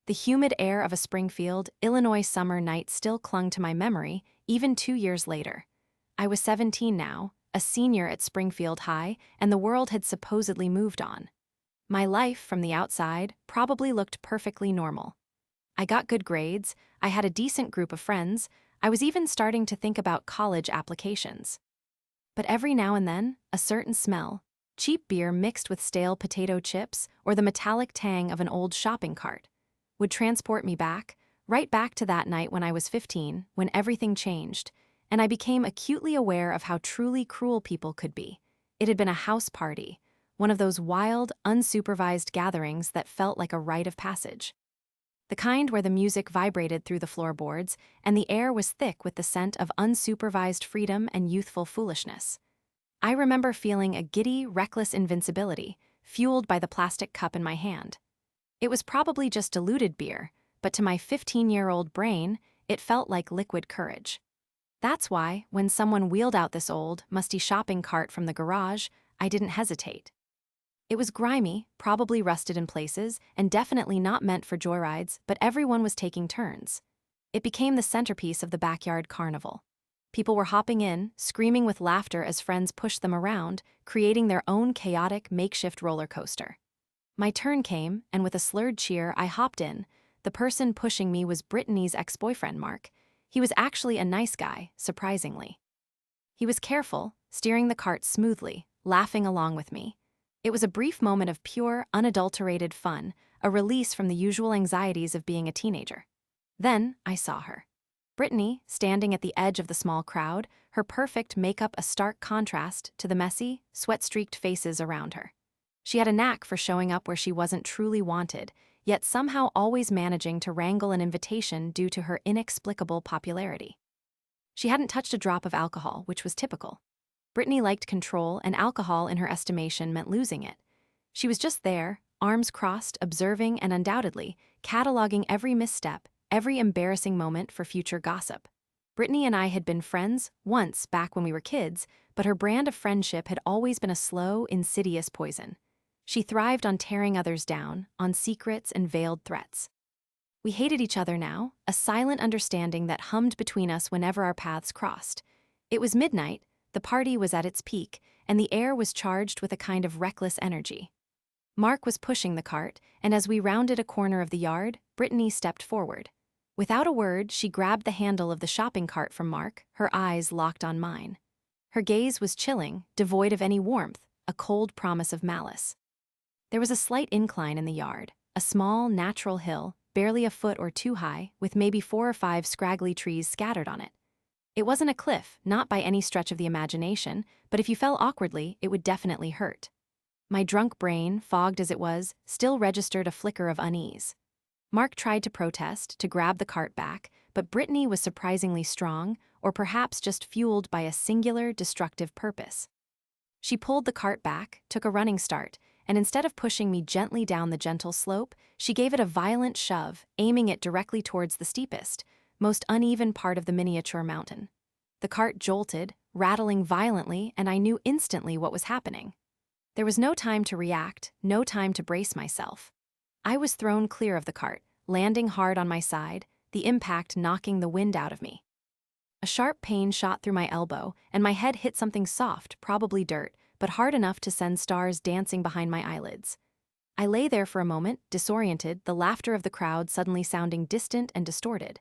The humid air of a Springfield, Illinois summer night still clung to my memory, even 2 years later. I was 17 now, a senior at Springfield High, and the world had supposedly moved on. My life, from the outside, probably looked perfectly normal. I got good grades, I had a decent group of friends, I was even starting to think about college applications. But every now and then, a certain smell, cheap beer mixed with stale potato chips or the metallic tang of an old shopping cart, would transport me back, right back to that night when I was 15, when everything changed, and I became acutely aware of how truly cruel people could be. It had been a house party, one of those wild, unsupervised gatherings that felt like a rite of passage. The kind where the music vibrated through the floorboards and the air was thick with the scent of unsupervised freedom and youthful foolishness. I remember feeling a giddy, reckless invincibility, fueled by the plastic cup in my hand. It was probably just diluted beer, but to my 15-year-old brain, it felt like liquid courage. That's why, when someone wheeled out this old, musty shopping cart from the garage, I didn't hesitate. It was grimy, probably rusted in places, and definitely not meant for joyrides, but everyone was taking turns. It became the centerpiece of the backyard carnival. People were hopping in, screaming with laughter as friends pushed them around, creating their own chaotic, makeshift roller coaster. My turn came, and with a slurred cheer, I hopped in. The person pushing me was Brittany's ex-boyfriend, Mark. He was actually a nice guy, surprisingly. He was careful, steering the cart smoothly, laughing along with me. It was a brief moment of pure, unadulterated fun, a release from the usual anxieties of being a teenager. Then I saw her. Brittany, standing at the edge of the small crowd, her perfect makeup a stark contrast to the messy, sweat-streaked faces around her. She had a knack for showing up where she wasn't truly wanted, yet somehow always managing to wrangle an invitation due to her inexplicable popularity. She hadn't touched a drop of alcohol, which was typical. Brittany liked control, and alcohol in her estimation meant losing it. She was just there, arms crossed, observing and undoubtedly cataloging every misstep, every embarrassing moment for future gossip. Brittany and I had been friends once back when we were kids, but her brand of friendship had always been a slow, insidious poison. She thrived on tearing others down, on secrets and veiled threats. We hated each other now, a silent understanding that hummed between us whenever our paths crossed. It was midnight, the party was at its peak, and the air was charged with a kind of reckless energy. Mark was pushing the cart, and as we rounded a corner of the yard, Brittany stepped forward. Without a word, she grabbed the handle of the shopping cart from Mark, her eyes locked on mine. Her gaze was chilling, devoid of any warmth, a cold promise of malice. There was a slight incline in the yard, a small, natural hill, barely a foot or two high, with maybe 4 or 5 scraggly trees scattered on it. It wasn't a cliff, not by any stretch of the imagination, but if you fell awkwardly, it would definitely hurt. My drunk brain, fogged as it was, still registered a flicker of unease. Mark tried to protest, to grab the cart back, but Brittany was surprisingly strong, or perhaps just fueled by a singular, destructive purpose. She pulled the cart back, took a running start, and instead of pushing me gently down the gentle slope, she gave it a violent shove, aiming it directly towards the steepest, most uneven part of the miniature mountain. The cart jolted, rattling violently, and I knew instantly what was happening. There was no time to react, no time to brace myself. I was thrown clear of the cart, landing hard on my side, the impact knocking the wind out of me. A sharp pain shot through my elbow, and my head hit something soft, probably dirt, but hard enough to send stars dancing behind my eyelids. I lay there for a moment, disoriented, the laughter of the crowd suddenly sounding distant and distorted.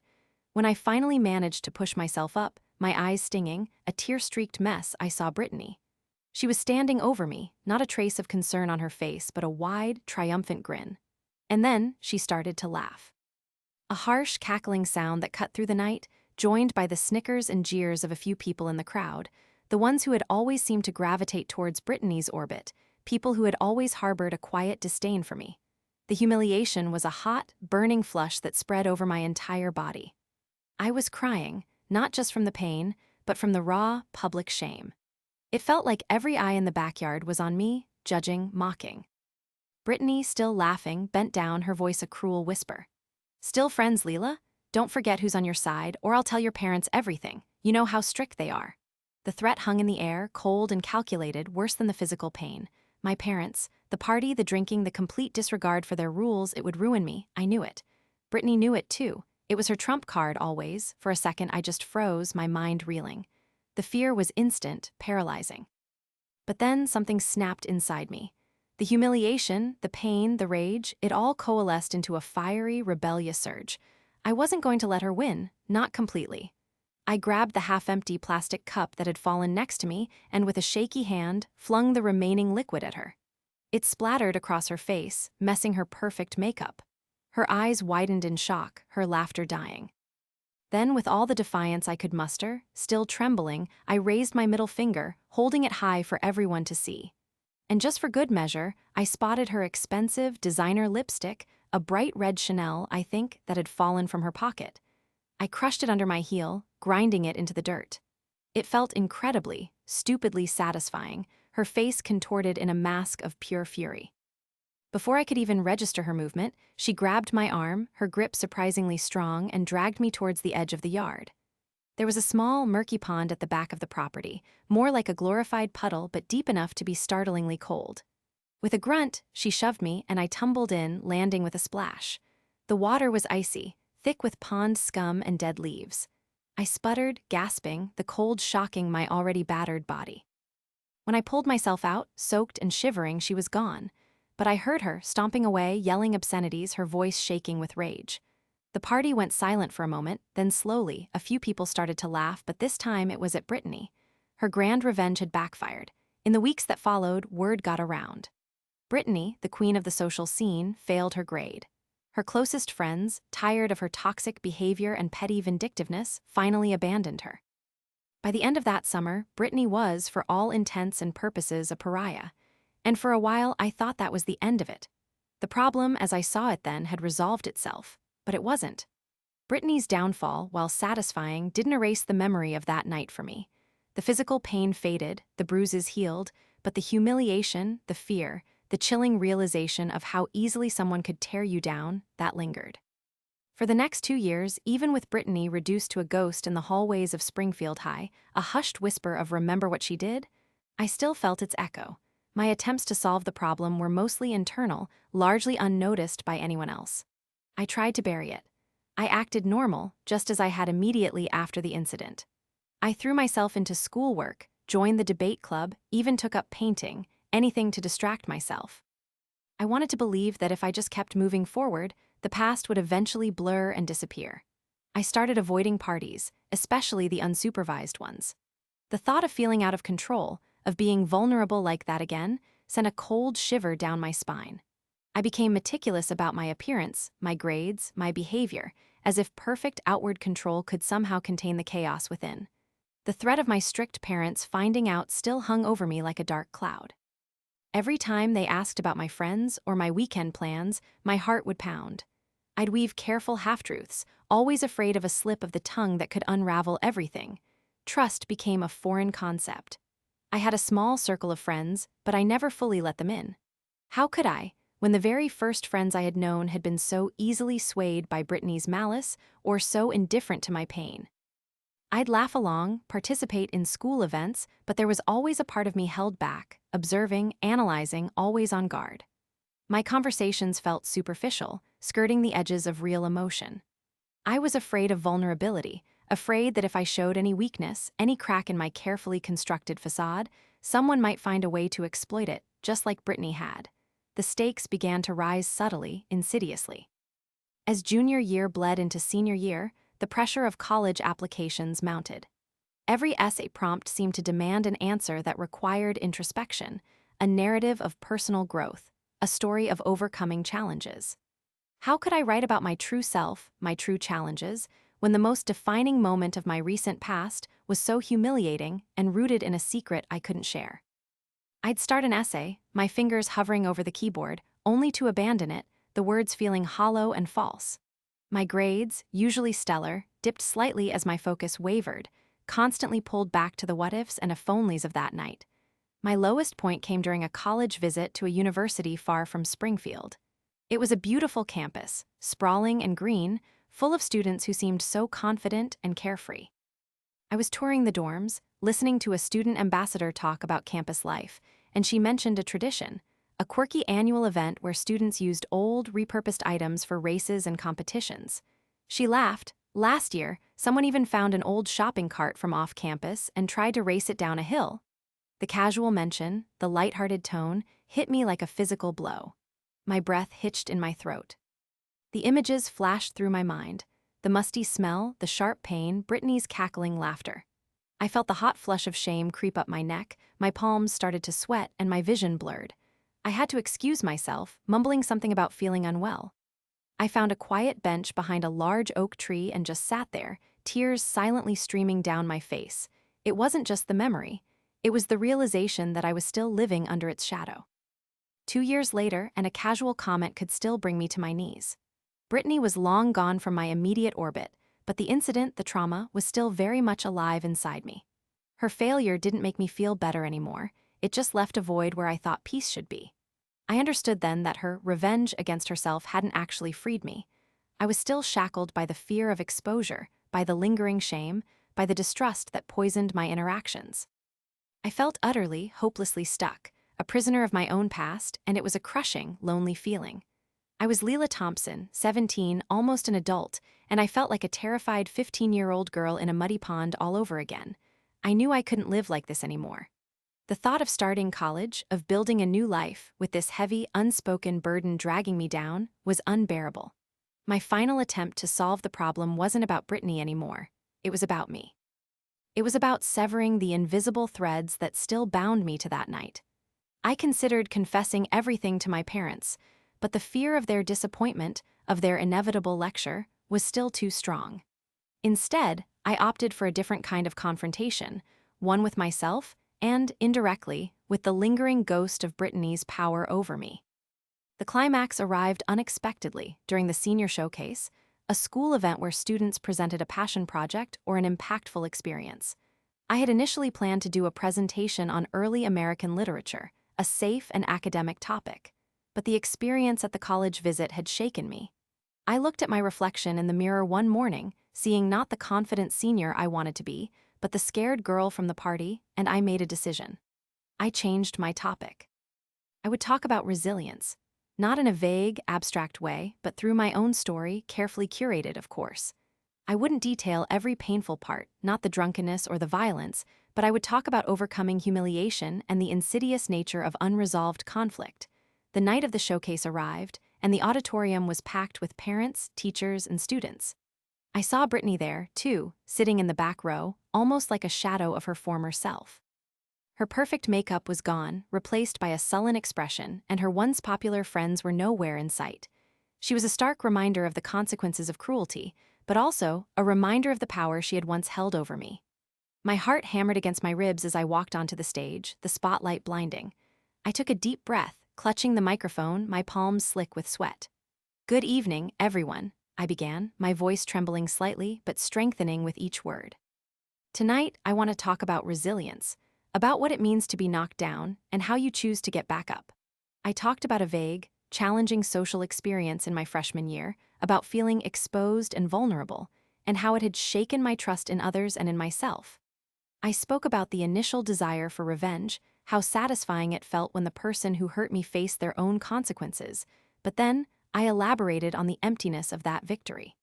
When I finally managed to push myself up, my eyes stinging, a tear-streaked mess, I saw Brittany. She was standing over me, not a trace of concern on her face, but a wide, triumphant grin. And then she started to laugh. A harsh, cackling sound that cut through the night, joined by the snickers and jeers of a few people in the crowd, the ones who had always seemed to gravitate towards Brittany's orbit, people who had always harbored a quiet disdain for me. The humiliation was a hot, burning flush that spread over my entire body. I was crying, not just from the pain, but from the raw, public shame. It felt like every eye in the backyard was on me, judging, mocking. Brittany, still laughing, bent down, her voice a cruel whisper. "Still friends, Leela? Don't forget who's on your side, or I'll tell your parents everything. You know how strict they are." The threat hung in the air, cold and calculated, worse than the physical pain. My parents, the party, the drinking, the complete disregard for their rules, it would ruin me, I knew it. Brittany knew it too. It was her trump card always. For a second, I just froze, my mind reeling. The fear was instant, paralyzing. But then something snapped inside me. The humiliation, the pain, the rage, it all coalesced into a fiery, rebellious surge. I wasn't going to let her win, not completely. I grabbed the half-empty plastic cup that had fallen next to me and with a shaky hand, flung the remaining liquid at her. It splattered across her face, messing her perfect makeup. Her eyes widened in shock, her laughter dying. Then, with all the defiance I could muster, still trembling, I raised my middle finger, holding it high for everyone to see. And just for good measure, I spotted her expensive designer lipstick, a bright red Chanel, I think, that had fallen from her pocket. I crushed it under my heel, grinding it into the dirt. It felt incredibly, stupidly satisfying, her face contorted in a mask of pure fury. Before I could even register her movement, she grabbed my arm, her grip surprisingly strong, and dragged me towards the edge of the yard. There was a small, murky pond at the back of the property, more like a glorified puddle but deep enough to be startlingly cold. With a grunt, she shoved me, and I tumbled in, landing with a splash. The water was icy, thick with pond scum and dead leaves. I sputtered, gasping, the cold shocking my already battered body. When I pulled myself out, soaked and shivering, she was gone. But I heard her, stomping away, yelling obscenities, her voice shaking with rage. The party went silent for a moment, then slowly, a few people started to laugh, but this time it was at Brittany. Her grand revenge had backfired. In the weeks that followed, word got around. Brittany, the queen of the social scene, failed her grade. Her closest friends, tired of her toxic behavior and petty vindictiveness, finally abandoned her. By the end of that summer, Brittany was, for all intents and purposes, a pariah. And for a while, I thought that was the end of it. The problem, as I saw it then, had resolved itself. But it wasn't. Brittany's downfall, while satisfying, didn't erase the memory of that night for me. The physical pain faded, the bruises healed, but the humiliation, the fear, the chilling realization of how easily someone could tear you down, that lingered. For the next 2 years, even with Brittany reduced to a ghost in the hallways of Springfield High, a hushed whisper of "remember what she did?" I still felt its echo. My attempts to solve the problem were mostly internal, largely unnoticed by anyone else. I tried to bury it. I acted normal, just as I had immediately after the incident. I threw myself into schoolwork, joined the debate club, even took up painting, anything to distract myself. I wanted to believe that if I just kept moving forward, the past would eventually blur and disappear. I started avoiding parties, especially the unsupervised ones. The thought of feeling out of control, of being vulnerable like that again, sent a cold shiver down my spine. I became meticulous about my appearance, my grades, my behavior, as if perfect outward control could somehow contain the chaos within. The threat of my strict parents finding out still hung over me like a dark cloud. Every time they asked about my friends or my weekend plans, my heart would pound. I'd weave careful half-truths, always afraid of a slip of the tongue that could unravel everything. Trust became a foreign concept. I had a small circle of friends, but I never fully let them in. How could I, when the very first friends I had known had been so easily swayed by Brittany's malice or so indifferent to my pain? I'd laugh along, participate in school events, but there was always a part of me held back, observing, analyzing, always on guard. My conversations felt superficial, skirting the edges of real emotion. I was afraid of vulnerability, afraid that if I showed any weakness, any crack in my carefully constructed facade, someone might find a way to exploit it, just like Brittany had. The stakes began to rise subtly, insidiously. As junior year bled into senior year, the pressure of college applications mounted. Every essay prompt seemed to demand an answer that required introspection, a narrative of personal growth, a story of overcoming challenges. How could I write about my true self, my true challenges, when the most defining moment of my recent past was so humiliating and rooted in a secret I couldn't share? I'd start an essay, my fingers hovering over the keyboard, only to abandon it, the words feeling hollow and false. My grades, usually stellar, dipped slightly as my focus wavered, constantly pulled back to the what-ifs and if-onlys of that night. My lowest point came during a college visit to a university far from Springfield. It was a beautiful campus, sprawling and green, full of students who seemed so confident and carefree. I was touring the dorms, listening to a student ambassador talk about campus life, and she mentioned a tradition, a quirky annual event where students used old, repurposed items for races and competitions. She laughed. Last year, someone even found an old shopping cart from off campus and tried to race it down a hill. The casual mention, the lighthearted tone, hit me like a physical blow. My breath hitched in my throat. The images flashed through my mind. The musty smell, the sharp pain, Brittany's cackling laughter. I felt the hot flush of shame creep up my neck, my palms started to sweat, and my vision blurred. I had to excuse myself, mumbling something about feeling unwell. I found a quiet bench behind a large oak tree and just sat there, tears silently streaming down my face. It wasn't just the memory. It was the realization that I was still living under its shadow. 2 years later, and a casual comment could still bring me to my knees. Brittany was long gone from my immediate orbit, but the incident, the trauma, was still very much alive inside me. Her failure didn't make me feel better anymore. It just left a void where I thought peace should be. I understood then that her revenge against herself hadn't actually freed me. I was still shackled by the fear of exposure, by the lingering shame, by the distrust that poisoned my interactions. I felt utterly, hopelessly stuck, a prisoner of my own past, and it was a crushing, lonely feeling. I was Leela Thompson, 17, almost an adult, and I felt like a terrified 15-year-old girl in a muddy pond all over again. I knew I couldn't live like this anymore. The thought of starting college, of building a new life, with this heavy, unspoken burden dragging me down, was unbearable. My final attempt to solve the problem wasn't about Brittany anymore. It was about me. It was about severing the invisible threads that still bound me to that night. I considered confessing everything to my parents, but the fear of their disappointment, of their inevitable lecture, was still too strong. Instead, I opted for a different kind of confrontation, one with myself and, indirectly, with the lingering ghost of Brittany's power over me. The climax arrived unexpectedly during the senior showcase, a school event where students presented a passion project or an impactful experience. I had initially planned to do a presentation on early American literature, a safe and academic topic, but the experience at the college visit had shaken me. I looked at my reflection in the mirror one morning, seeing not the confident senior I wanted to be, but the scared girl from the party, and I made a decision. I changed my topic. I would talk about resilience, not in a vague, abstract way, but through my own story, carefully curated, of course. I wouldn't detail every painful part, not the drunkenness or the violence, but I would talk about overcoming humiliation and the insidious nature of unresolved conflict. The night of the showcase arrived, and the auditorium was packed with parents, teachers, and students. I saw Brittany there, too, sitting in the back row, almost like a shadow of her former self. Her perfect makeup was gone, replaced by a sullen expression, and her once popular friends were nowhere in sight. She was a stark reminder of the consequences of cruelty, but also a reminder of the power she had once held over me. My heart hammered against my ribs as I walked onto the stage, the spotlight blinding. I took a deep breath, clutching the microphone, my palms slick with sweat. "Good evening, everyone," I began, my voice trembling slightly but strengthening with each word. "Tonight, I want to talk about resilience, about what it means to be knocked down and how you choose to get back up." I talked about a vague, challenging social experience in my freshman year, about feeling exposed and vulnerable, and how it had shaken my trust in others and in myself. I spoke about the initial desire for revenge, how satisfying it felt when the person who hurt me faced their own consequences, but then I elaborated on the emptiness of that victory.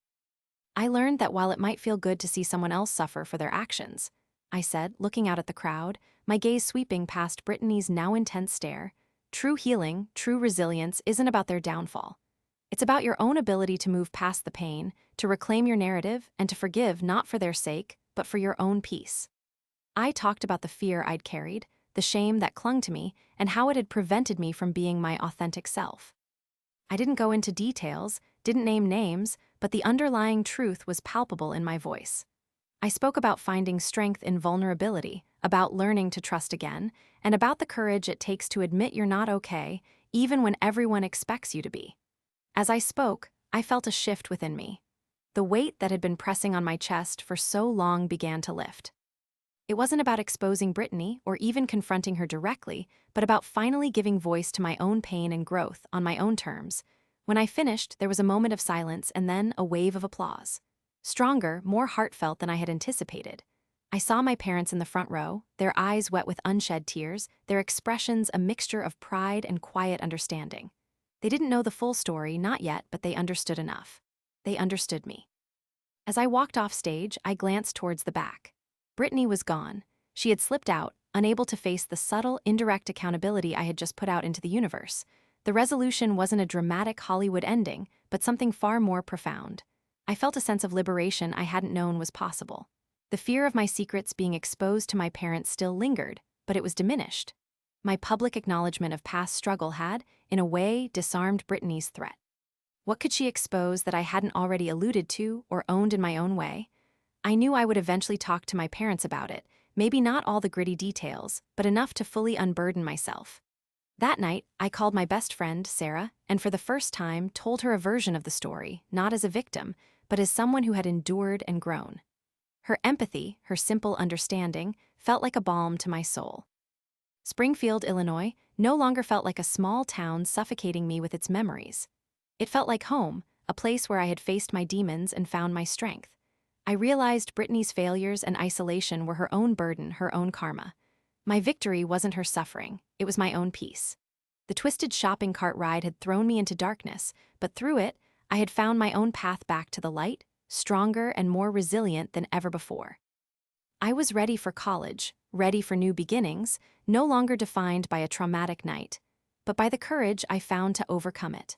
I learned that while it might feel good to see someone else suffer for their actions, I said, looking out at the crowd, my gaze sweeping past Brittany's now intense stare, true healing, true resilience isn't about their downfall. It's about your own ability to move past the pain, to reclaim your narrative, and to forgive not for their sake, but for your own peace. I talked about the fear I'd carried, the shame that clung to me, and how it had prevented me from being my authentic self. I didn't go into details, didn't name names, but the underlying truth was palpable in my voice. I spoke about finding strength in vulnerability, about learning to trust again, and about the courage it takes to admit you're not okay, even when everyone expects you to be. As I spoke, I felt a shift within me. The weight that had been pressing on my chest for so long began to lift. It wasn't about exposing Brittany or even confronting her directly, but about finally giving voice to my own pain and growth on my own terms. When I finished, there was a moment of silence and then a wave of applause. Stronger, more heartfelt than I had anticipated. I saw my parents in the front row, their eyes wet with unshed tears, their expressions a mixture of pride and quiet understanding. They didn't know the full story, not yet, but they understood enough. They understood me. As I walked off stage, I glanced towards the back. Brittany was gone. She had slipped out, unable to face the subtle, indirect accountability I had just put out into the universe. The resolution wasn't a dramatic Hollywood ending, but something far more profound. I felt a sense of liberation I hadn't known was possible. The fear of my secrets being exposed to my parents still lingered, but it was diminished. My public acknowledgement of past struggle had, in a way, disarmed Brittany's threat. What could she expose that I hadn't already alluded to or owned in my own way? I knew I would eventually talk to my parents about it, maybe not all the gritty details, but enough to fully unburden myself. That night, I called my best friend, Sarah, and for the first time told her a version of the story, not as a victim, but as someone who had endured and grown. Her empathy, her simple understanding, felt like a balm to my soul. Springfield, Illinois, no longer felt like a small town suffocating me with its memories. It felt like home, a place where I had faced my demons and found my strength. I realized Brittany's failures and isolation were her own burden, her own karma. My victory wasn't her suffering, it was my own peace. The twisted shopping cart ride had thrown me into darkness, but through it, I had found my own path back to the light, stronger and more resilient than ever before. I was ready for college, ready for new beginnings, no longer defined by a traumatic night, but by the courage I found to overcome it.